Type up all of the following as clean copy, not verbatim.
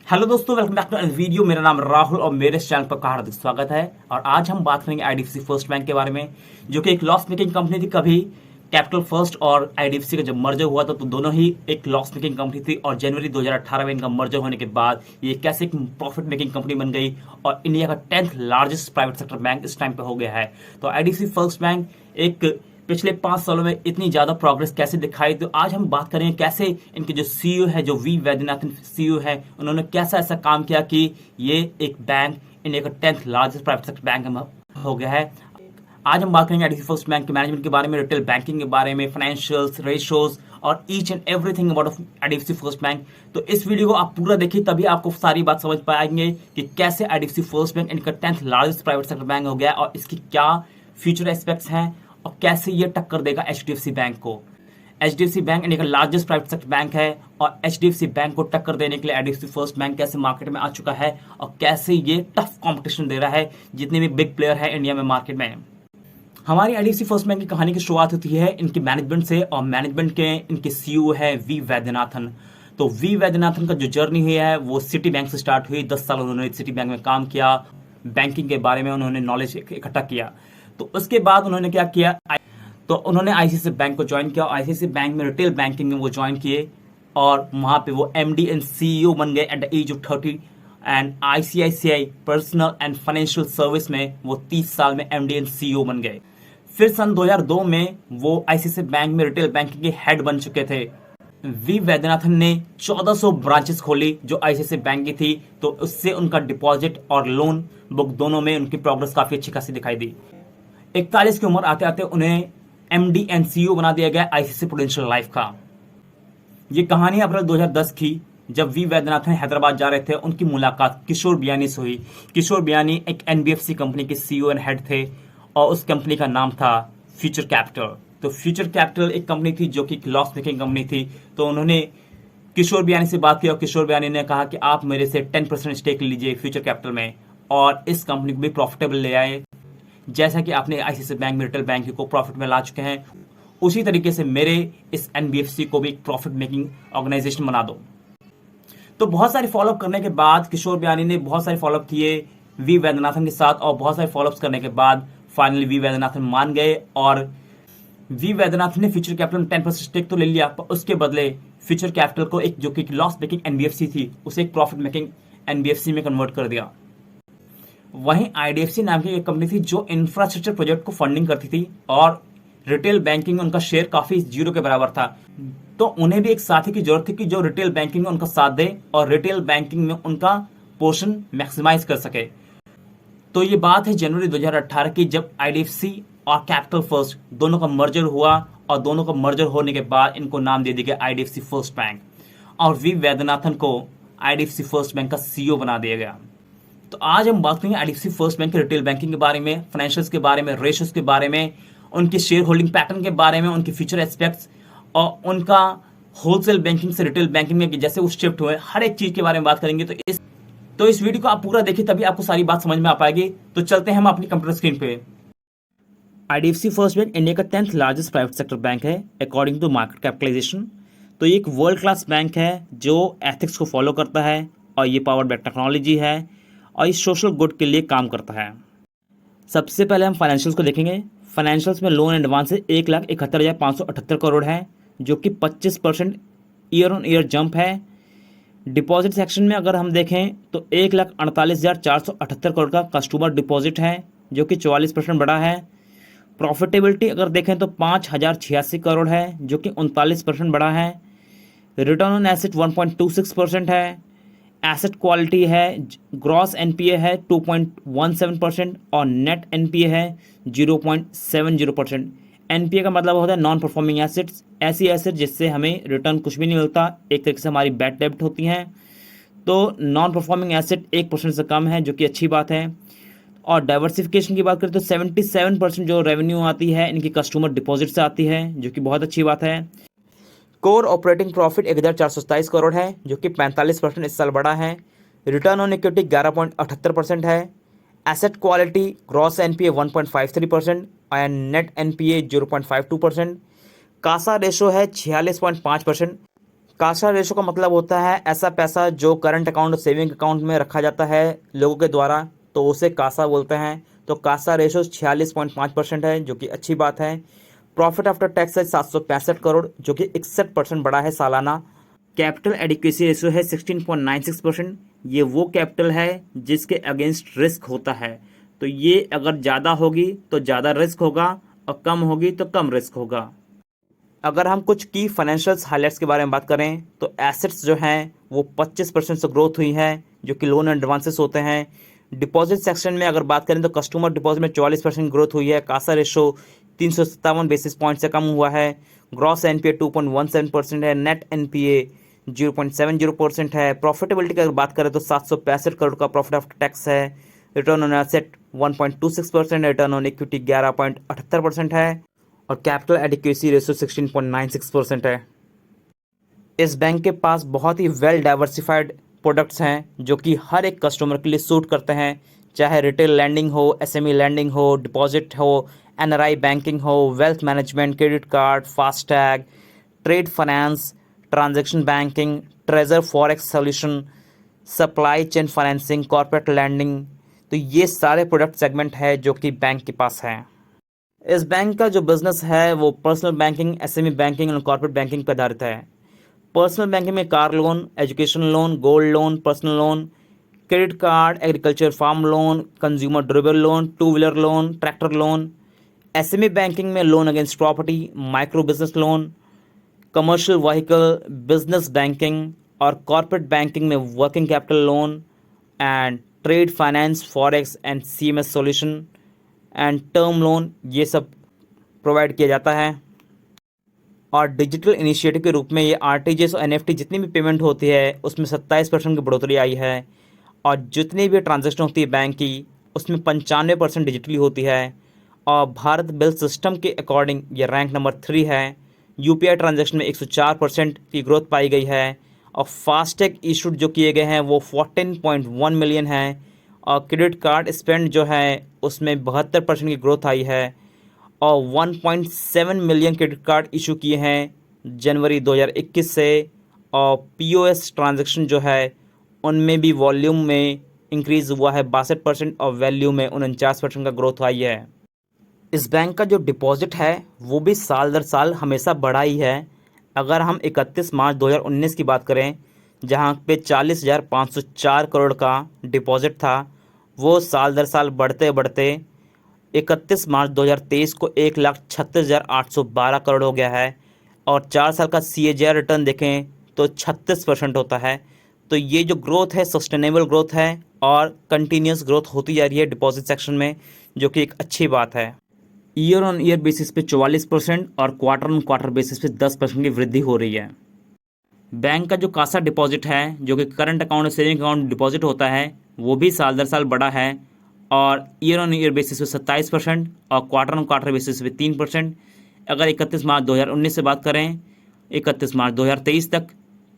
Hello दोस्तों, welcome back to video. मेरा नाम राहुल और मेरे चैनल पर का हार्दिक स्वागत है। और आज हम बात करेंगे आईडीएफसी फर्स्ट बैंक के बारे में, जो कि एक लॉस मेकिंग कंपनी थी। कभी कैपिटल फर्स्ट और आईडीएफसी का जब मर्जर हुआ था तो दोनों ही एक लॉस मेकिंग कंपनी थी, और जनवरी 2018 में इनका मर्जर होने के बाद ये कैसे एक प्रॉफिट मेकिंग कंपनी बन गई और इंडिया का 10th largest private sector bank इस टाइम पे हो गया है। तो आईडीएफसी फर्स्ट बैंक एक पिछले 5 सालों में इतनी ज्यादा प्रोग्रेस कैसे दिखाई, तो आज हम बात करेंगे कैसे इनके जो सीईओ है, जो वी वैद्यनाथन सीईओ है, उन्होंने कैसा ऐसा काम किया कि ये एक बैंक इंडिया का 10th largest private sector bank हो गया है। आज हम बात करेंगे आईडीएफसी फर्स्ट बैंक के मैनेजमेंट के बारे में, रिटेल बैंकिंग के बारे में, फाइनेंशियल्स, रेशियोज और each and everything about IDFC first bank. तो इस वीडियो को आप पूरा देखिए, तभी आपको सारी बात समझ पाएंगे कि कैसे आईडीएफसी फर्स्ट बैंक इनका 10th largest private sector bank हो गया और इसकी क्या फ्यूचर एस्पेक्ट्स हैं और कैसे ये टक्कर देगा एचडीएफसी बैंक को। एचडीएफसी बैंक इंडिया का लार्जेस्ट प्राइवेट सेक्टर बैंक है और एचडीएफसी बैंक को टक्कर देने के लिए आईडीएफसी फर्स्ट बैंक कैसे मार्केट में आ चुका है और कैसे ये टफ कंपटीशन दे रहा है जितने भी बिग प्लेयर है इंडिया में मार्केट में। हमारी आईडीएफसी फर्स्ट बैंक की कहानी की शुरुआत होती है इनके मैनेजमेंट से, और मैनेजमेंट के इनके सीईओ है वी वैद्यनाथन। तो वी वैद्यनाथन का जो जर्नी हुई है वो सिटी बैंक से स्टार्ट हुई। 10 साल उन्होंने सिटी बैंक में काम किया, बैंकिंग के बारे में उन्होंने नॉलेज इकट्ठा किया। तो उसके बाद उन्होंने क्या किया, तो उन्होंने आईसीआईसीआई बैंक को ज्वाइन किया। आईसीआईसीआई बैंक में रिटेल बैंकिंग में वो ज्वाइन किए और वहां पे वो एमडी एंड सीईओ बन गए at the age of 30। And ICICI personal and financial service में वो 30 साल में एमडी एंड सीईओ बन गए। फिर सन 2002 में वो आईसीआईसीआई बैंक में रिटेल बैंकिंग के हेड बन चुके थे। वी वैद्यनाथन ने 1400 ब्रांचेस खोली जो आईसीआईसीआई बैंक की थी, तो उससे उनका डिपॉजिट और लोन बुक दोनों में उनकी प्रोग्रेस काफी अच्छी खासी दिखाई दी। 41 की उम्र आते आते उन्हें एमडी एंड सीईओ बना दिया गया आईसीआईसीआई प्रूडेंशियल लाइफ का। ये कहानी अप्रैल 2010 की, जब वी वैद्यनाथन हैदराबाद जा रहे थे। उनकी मुलाकात किशोर बियानी से हुई। किशोर बियानी एक एनबीएफसी कंपनी के सीईओ एंड हेड थे और उस कंपनी का नाम था फ्यूचर कैपिटल। तो फ्यूचर कैपिटल एक कंपनी थी जो कि लॉस मेकिंग कंपनी थी। तो उन्होंने किशोर बियानी से बात की और किशोर बियानी ने कहा कि आप मेरे से 10% स्टेक लीजिए फ्यूचर कैपिटल में और इस कंपनी को भी प्रॉफिटेबल ले आए, जैसा कि आपने आईसीआईसीआई बैंक में रिटेल बैंक को प्रॉफिट में ला चुके हैं, उसी तरीके से मेरे इस एनबीएफसी को भी एक प्रॉफिट मेकिंग ऑर्गेनाइजेशन बना दो। तो बहुत सारे फॉलोअप करने के बाद किशोर बियानी ने बहुत सारे फॉलोअप किए वी वैद्यनाथन के साथ, और बहुत सारे फॉलोअप्स करने के बाद फाइनली वी वैद्यनाथन मान गए और वी वैद्यनाथन ने फ्यूचर कैपिटल में 10% स्टेक तो ले लिया, पर उसके बदले फ्यूचर कैपिटल को एक जो कि लॉस मेकिंग एनबीएफसी थी उसे एक प्रॉफिट मेकिंग एनबीएफसी में कन्वर्ट कर दिया। वहीं आईडीएफसी नाम की एक कंपनी थी जो इंफ्रास्ट्रक्चर प्रोजेक्ट को फंडिंग करती थी और रिटेल बैंकिंग में उनका शेयर काफी जीरो के बराबर था। तो उन्हें भी एक साथी की जरूरत थी कि जो रिटेल बैंकिंग में उनका साथ दे और रिटेल बैंकिंग में उनका पोर्शन मैक्सिमाइज कर सके। तो ये बात है जनवरी 2018 की, जब आईडीएफसी और कैपिटल फर्स्ट दोनों का मर्जर हुआ और दोनों का मर्जर होने के बाद इनको नाम दे दिया गया आईडीएफसी फर्स्ट बैंक और वी वैद्यनाथन को आईडीएफसी फर्स्ट बैंक का सीईओ बना दिया गया। तो आज हम बात करेंगे आईडीएफसी फर्स्ट बैंक के रिटेल बैंकिंग के बारे में, फाइनेंशियल्स के बारे में, रेशियोज के बारे में, उनके शेयर होल्डिंग पैटर्न के बारे में, उनके फ्यूचर एस्पेक्ट्स और उनका होलसेल बैंकिंग से रिटेल बैंकिंग में जैसे वो शिफ्ट हुए, हर एक चीज के बारे में बात करेंगे। तो इस वीडियो को आप पूरा देखिए, तभी आपको सारी बात समझ में आ पाएगी। तो चलते हैं हम अपनी कंप्यूटर स्क्रीन पे। आईडीएफसी फर्स्ट बैंक इंडिया का 10th largest private sector bank है अकॉर्डिंग टू मार्केट कैपिटलाइजेशन। तो ये एक वर्ल्ड क्लास बैंक है जो एथिक्स को फॉलो करता है और ये पावर्ड बाय टेक्नोलॉजी है और इस सोशल गुड के लिए काम करता है। सबसे पहले हम फाइनेंशियल्स को देखेंगे। फाइनेंशियल्स में लोन एडवांस 1,71,578 करोड़ है, जो कि 25% ईयर ऑन ईयर जंप है। डिपॉजिट सेक्शन में अगर हम देखें तो 1,48,478 करोड़ का कस्टमर डिपॉजिट है, जो कि 44% बढ़ा है। प्रॉफिटेबिलिटी अगर देखें तो 5,086 करोड़ है, जो कि 39% बढ़ा है। रिटर्न ऑन एसेट 1.26% है। एसेट क्वालिटी है, ग्रॉस एनपीए है 2.17% और नेट एनपीए है 0.70%। एनपीए का मतलब होता है नॉन परफॉर्मिंग एसेट्स, ऐसी एसेट जिससे हमें रिटर्न कुछ भी नहीं मिलता, एक तरीके से हमारी बैड डेब्ट होती हैं। तो नॉन परफॉर्मिंग एसेट 1% से कम है, जो कि अच्छी बात है। और डाइवर्सिफिकेशन की बात करें तो 77% जो रेवेन्यू आती है इनकी कस्टमर डिपॉजिट से आती है, जो कि बहुत अच्छी बात है। कोर ऑपरेटिंग प्रॉफिट 1,427 करोड़ है, जो कि 45% इस साल बढ़ा है। रिटर्न ऑन इक्विटी 11.78% है। एसेट क्वालिटी ग्रॉस एनपीए 1.53% और नेट एनपीए 0.52%। कासा रेशो है 46.5%। कासा रेशो का मतलब होता है ऐसा पैसा जो करंट अकाउंट और सेविंग अकाउंट में रखा जाता है लोगों के द्वारा, तो उसे कासा बोलते हैं। तो कासा रेशो 46.5% है, जो कि अच्छी बात है। प्रॉफिट आफ्टर टैक्स है 765 करोड़, जो कि 61% बढ़ा है सालाना। कैपिटल एडिक्वेसी रेशो है 16.96%। ये वो कैपिटल है जिसके अगेंस्ट रिस्क होता है, तो ये अगर ज़्यादा होगी तो ज़्यादा रिस्क होगा और कम होगी तो कम रिस्क होगा। अगर हम कुछ की फाइनेंशियल हाइलाइट्स के बारे में बात करें तो एसेट्स जो हैं वो 25% से ग्रोथ हुई है, जो कि लोन एंड एडवांसेस होते हैं। डिपॉजिट सेक्शन में अगर बात करें तो कस्टमर डिपॉजिट में 44% ग्रोथ हुई है। कासा रेशो 357 बेसिस पॉइंट से कम हुआ है। ग्रॉस एनपीए 2.17% है। नेट एनपीए 0.70% है। प्रॉफिटेबिलिटी की अगर बात करें तो 765 करोड़ का प्रॉफिट आफ्टर टैक्स है। रिटर्न ऑन एसेट 1.26% है। रिटर्न ऑन इक्विटी 11.78% है और कैपिटल एडिक्वेसी रेशो 16.96% है। इस बैंक के पास बहुत ही वेल डाइवर्सिफाइड प्रोडक्ट्स हैं जो कि हर एक कस्टमर के लिए सूट करते हैं, चाहे रिटेल लैंडिंग हो, एसएमई लैंडिंग हो, डिपॉजिट हो, एनआरआई बैंकिंग हो, wealth management, credit card, FASTag, trade finance, transaction banking, treasury forex solution, supply chain financing, corporate lending. तो ये सारे प्रोडक्ट सेगमेंट है जो कि बैंक के पास हैं। इस बैंक का जो बिजनेस है वो पर्सनल बैंकिंग, एसएमई बैंकिंग और कॉर्पोरेट बैंकिंग पर आधारित है। पर्सनल बैंकिंग में car loan, education loan, gold loan, personal loan, credit card, agriculture farm loan, consumer durable loan, two wheeler loan, tractor loan. SME banking में loan against property, micro business loan, commercial vehicle, business banking और corporate banking में working capital loan and trade finance, forex and CMS solution and term loan, ये सब provide किया जाता है। और digital initiative के रूप में ये आरटीजीएस और एनएफटी जितनी भी पेमेंट होती है उसमें 27% की बढ़ोतरी आई है और जितनी भी ट्रांजैक्शन होती है बैंक की उसमें 95% डिजिटली होती है। और भारत बिल सिस्टम के अकॉर्डिंग ये रैंक नंबर 3 है। यूपीआई ट्रांजैक्शन में 104% की ग्रोथ पाई गई है और फास्टैग इशूड जो किए गए हैं वो 14.1 मिलियन है और क्रेडिट कार्ड स्पेंड जो है उसमें 72% की ग्रोथ आई है और 1.7 मिलियन क्रेडिट कार्ड इशू किए हैं जनवरी 2021 से। और पीओएस ट्रांजैक्शन जो है उनमें भी वॉल्यूम में इंक्रीज़ हुआ है 62% और वैल्यू में 49% का ग्रोथ आई है। इस बैंक का जो डिपॉजिट है वो भी साल दर साल हमेशा बढ़ा ही है। अगर हम 31 मार्च 2019 की बात करें जहाँ पे 40,504 करोड़ का डिपॉजिट था, वो साल दर साल बढ़ते बढ़ते 31 मार्च 2023 को 1,36,812 करोड़ हो गया है और 4 साल का CAGR रिटर्न देखें तो 36% होता है। तो ये जो ग्रोथ है सस्टेनेबल ग्रोथ है और कंटिन्यूस ग्रोथ होती जा रही है डिपॉजिट सेक्शन में, जो कि एक अच्छी बात है। ईयर ऑन ईयर बेसिस पे 44% और क्वार्टर ऑन क्वार्टर बेसिस पे 10% की वृद्धि हो रही है। बैंक का जो कासा डिपॉजिट है जो कि करंट अकाउंट और सेविंग अकाउंट डिपॉजिट होता है वो भी साल दर साल बढ़ा है और ईयर ऑन ईयर बेसिस पे 27% और क्वार्टर ऑन क्वार्टर बेसिस पे 3%। अगर 31 मार्च 2019 से बात करें 31 मार्च 2023 तक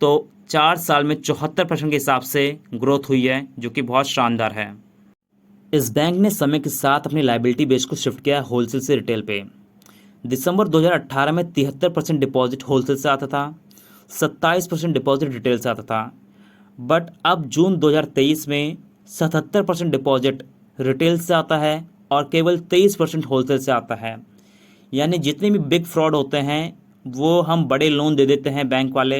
तो 4 साल में 74% के हिसाब से ग्रोथ हुई है, जो कि बहुत शानदार है। इस बैंक ने समय के साथ अपनी लाइबिलिटी बेस को शिफ्ट किया होलसेल से रिटेल पे। दिसंबर 2018 में 73% डिपॉजिट होलसेल से आता था, 27% डिपॉजिट रिटेल से आता था। बट अब जून 2023 में 77% डिपॉजिट रिटेल से आता है और केवल 23% होलसेल से आता है। यानी जितने भी बिग फ्रॉड होते हैं वो हम बड़े लोन दे देते हैं बैंक वाले,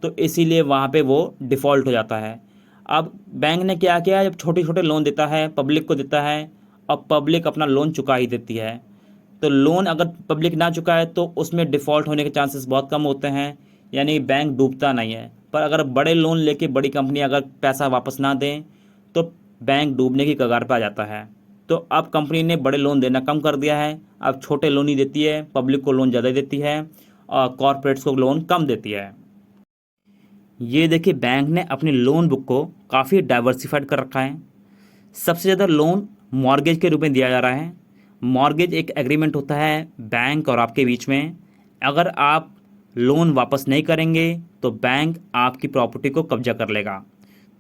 तो इसीलिए वहाँ पे वो डिफ़ॉल्ट हो जाता है। अब बैंक ने क्या किया, जब छोटे छोटे लोन देता है पब्लिक को देता है और पब्लिक अपना लोन चुका ही देती है, तो लोन अगर पब्लिक ना चुकाए तो उसमें डिफ़ॉल्ट होने के चांसेस बहुत कम होते हैं, यानी बैंक डूबता नहीं है। पर अगर बड़े लोन लेके बड़ी कंपनी अगर पैसा वापस ना दें तो बैंक डूबने की कगार पर आ जाता है। तो अब कंपनी ने बड़े लोन देना कम कर दिया है, अब छोटे लोन ही देती है, पब्लिक को लोन ज़्यादा देती है और कॉरपोरेट्स को लोन कम देती है। ये देखिए बैंक ने अपनी लोन बुक को काफ़ी डाइवर्सिफाइड कर रखा है। सबसे ज़्यादा लोन मॉर्गेज के रूप में दिया जा रहा है। मॉर्गेज एक एग्रीमेंट होता है बैंक और आपके बीच में। अगर आप लोन वापस नहीं करेंगे तो बैंक आपकी प्रॉपर्टी को कब्जा कर लेगा,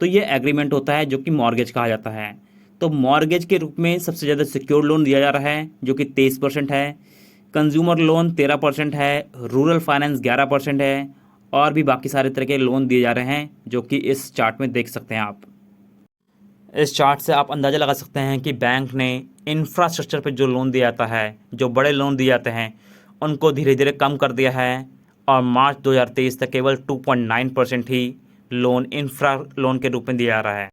तो ये एग्रीमेंट होता है जो कि मॉर्गेज कहा जाता है। तो मॉर्गेज के रूप में सबसे ज़्यादा सिक्योर्ड लोन दिया जा रहा है जो कि 23% है, कंज्यूमर लोन 13% है, रूरल फाइनेंस 11% है और भी बाकी सारे तरह के लोन दिए जा रहे हैं, जो कि इस चार्ट में देख सकते हैं आप। इस चार्ट से आप अंदाज़ा लगा सकते हैं कि बैंक ने इंफ्रास्ट्रक्चर पे जो लोन दिया जाता है, जो बड़े लोन दिए जाते हैं, उनको धीरे धीरे कम कर दिया है और मार्च 2023 तक केवल 2.9% ही लोन इंफ्रा लोन के रूप में दिया जा रहा है।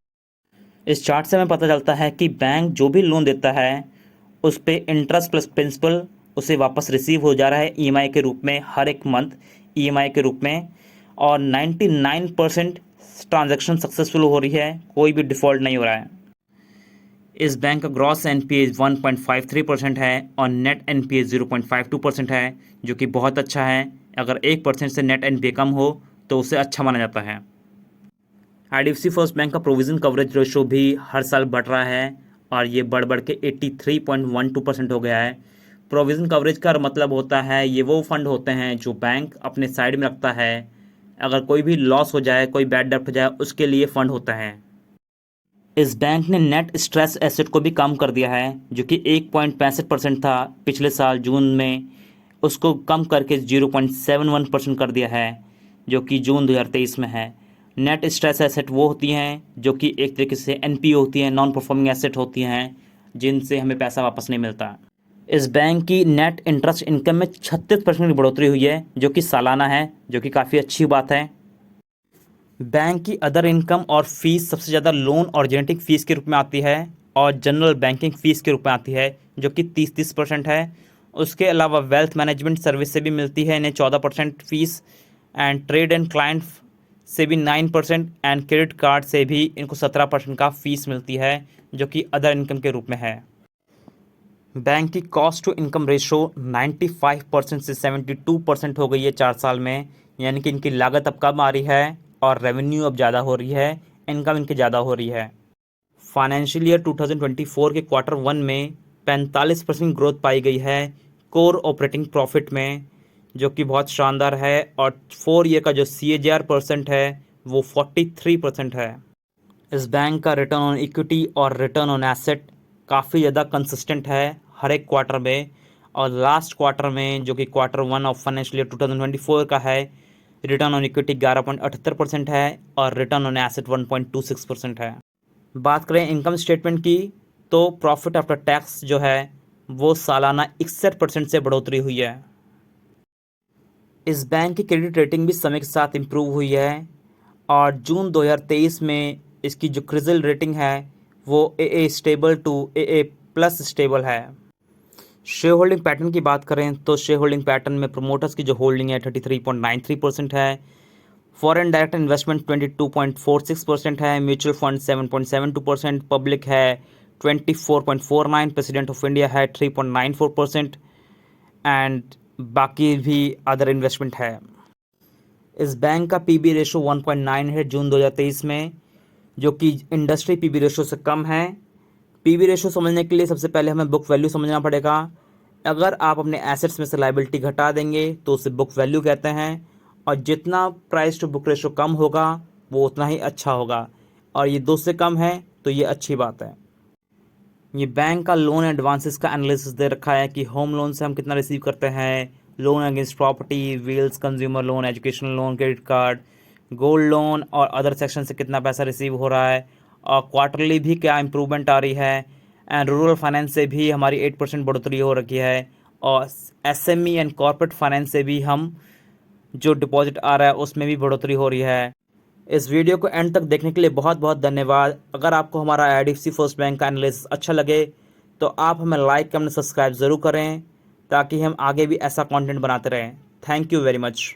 इस चार्ट से हमें पता चलता है कि बैंक जो भी लोन देता है उस पे इंटरेस्ट प्लस प्रिंसिपल उसे वापस रिसीव हो जा रहा है ईएमआई के रूप में, हर एक मंथ ईएमआई के रूप में, और 99% ट्रांजैक्शन सक्सेसफुल हो रही है, कोई भी डिफ़ॉल्ट नहीं हो रहा है। इस बैंक का ग्रॉस एनपीए 1.53% है और नेट एनपीए 0.52% है, जो कि बहुत अच्छा है। अगर 1% से नेट एनपीए कम हो तो उसे अच्छा माना जाता है। आईडीएफसी फर्स्ट बैंक का प्रोविज़न कवरेज रेशो भी हर साल बढ़ रहा है और ये बढ़ के 83.12% हो गया है। प्रोविज़न कवरेज का मतलब होता है ये वो फंड होते हैं जो बैंक अपने साइड में रखता है, अगर कोई भी लॉस हो जाए, कोई बैड डेब्ट हो जाए, उसके लिए फ़ंड होता है। इस बैंक ने नेट स्ट्रेस एसेट को भी कम कर दिया है, जो कि 1.65% था पिछले साल जून में, उसको कम करके 0.71% कर दिया है, जो कि जून 2023 में है। नेट स्ट्रेस एसेट वो होती हैं जो कि एक तरीके से एनपीओ होती हैं, नॉन परफॉर्मिंग एसेट होती हैं, जिनसे हमें पैसा वापस नहीं मिलता। इस बैंक की नेट इंटरेस्ट इनकम में 36% की बढ़ोतरी हुई है, जो कि सालाना है, जो कि काफ़ी अच्छी बात है। बैंक की अदर इनकम और फीस सबसे ज़्यादा लोन और जेनेटिक फ़ीस के रूप में आती है और जनरल बैंकिंग फ़ीस के रूप में आती है, जो कि 30% है। उसके अलावा वेल्थ मैनेजमेंट सर्विस से भी मिलती है इन्हें 14% fees, and trade and client से भी 9% एंड क्रेडिट कार्ड से भी इनको 17% का फ़ीस मिलती है, जो कि अदर इनकम के रूप में है। बैंक की कॉस्ट टू इनकम रेशो 95% से 72% हो गई है 4 साल में, यानी कि इनकी लागत अब कम आ रही है और रेवेन्यू अब ज़्यादा हो रही है, इनकम इनकी ज़्यादा हो रही है। फाइनेंशियल ईयर 2024 के Q1 में 45% ग्रोथ पाई गई है कोर ऑपरेटिंग प्रॉफिट में, जो कि बहुत शानदार है, और 4 ईयर का जो CAGR% है वो 43% है। इस बैंक का रिटर्न ऑन इक्विटी और रिटर्न ऑन एसेट काफ़ी ज़्यादा कंसिस्टेंट है हर एक क्वार्टर में, और लास्ट क्वार्टर में जो कि Q1 ऑफ फाइनेंशियल ईयर 2024 का है, रिटर्न ऑन इक्विटी 11.78% है और रिटर्न ऑन एसेट 1.26% है। बात करें इनकम स्टेटमेंट की, तो प्रॉफिट आफ्टर टैक्स जो है वो सालाना 61% से बढ़ोतरी हुई है। इस बैंक की क्रेडिट रेटिंग भी समय के साथ इम्प्रूव हुई है और जून 2023 में इसकी जो क्रिजल रेटिंग है वो AA stable to AA plus stable है। शेयर होल्डिंग पैटर्न की बात करें तो शेयर होल्डिंग पैटर्न में प्रोमोटर्स की जो होल्डिंग है 33.93% है, फॉरेन डायरेक्ट इन्वेस्टमेंट 22.46% है, म्यूचुअल फंड 7.72%, पब्लिक है 24.49%, प्रेसिडेंट ऑफ इंडिया है 3.94% एंड बाकी भी अदर इन्वेस्टमेंट है। इस बैंक का पीबी रेशो 1.9 है जून 2023 में, जो कि इंडस्ट्री पीबी रेशो से कम है। पीबी रेशो समझने के लिए सबसे पहले हमें बुक वैल्यू समझना पड़ेगा। अगर आप अपने एसेट्स में से लायबिलिटी घटा देंगे तो उसे बुक वैल्यू कहते हैं, और जितना प्राइस टू बुक रेशो कम होगा वो उतना ही अच्छा होगा, और ये 2 से कम है तो ये अच्छी बात है। ये बैंक का लोन एडवांसेस का एनालिसिस दे रखा है कि होम लोन से हम कितना रिसीव करते हैं, loan against property, wheels, consumer loan, educational loan, credit card, gold loan और अदर सेक्शन से कितना पैसा रिसीव हो रहा है, और क्वार्टरली भी क्या इम्प्रूवमेंट आ रही है, एंड रूरल फाइनेंस से भी हमारी 8% बढ़ोतरी हो रखी है, और SME एंड कॉर्पोरेट फाइनेंस से भी हम जो डिपॉजिट आ रहा है उसमें भी बढ़ोतरी हो रही है। इस वीडियो को एंड तक देखने के लिए बहुत बहुत धन्यवाद। अगर आपको हमारा IDFC फर्स्ट बैंक का एनालिसिस अच्छा लगे तो आप हमें लाइक, कमेंट, सब्सक्राइब ज़रूर करें, ताकि हम आगे भी ऐसा कंटेंट बनाते रहें। Thank you very much.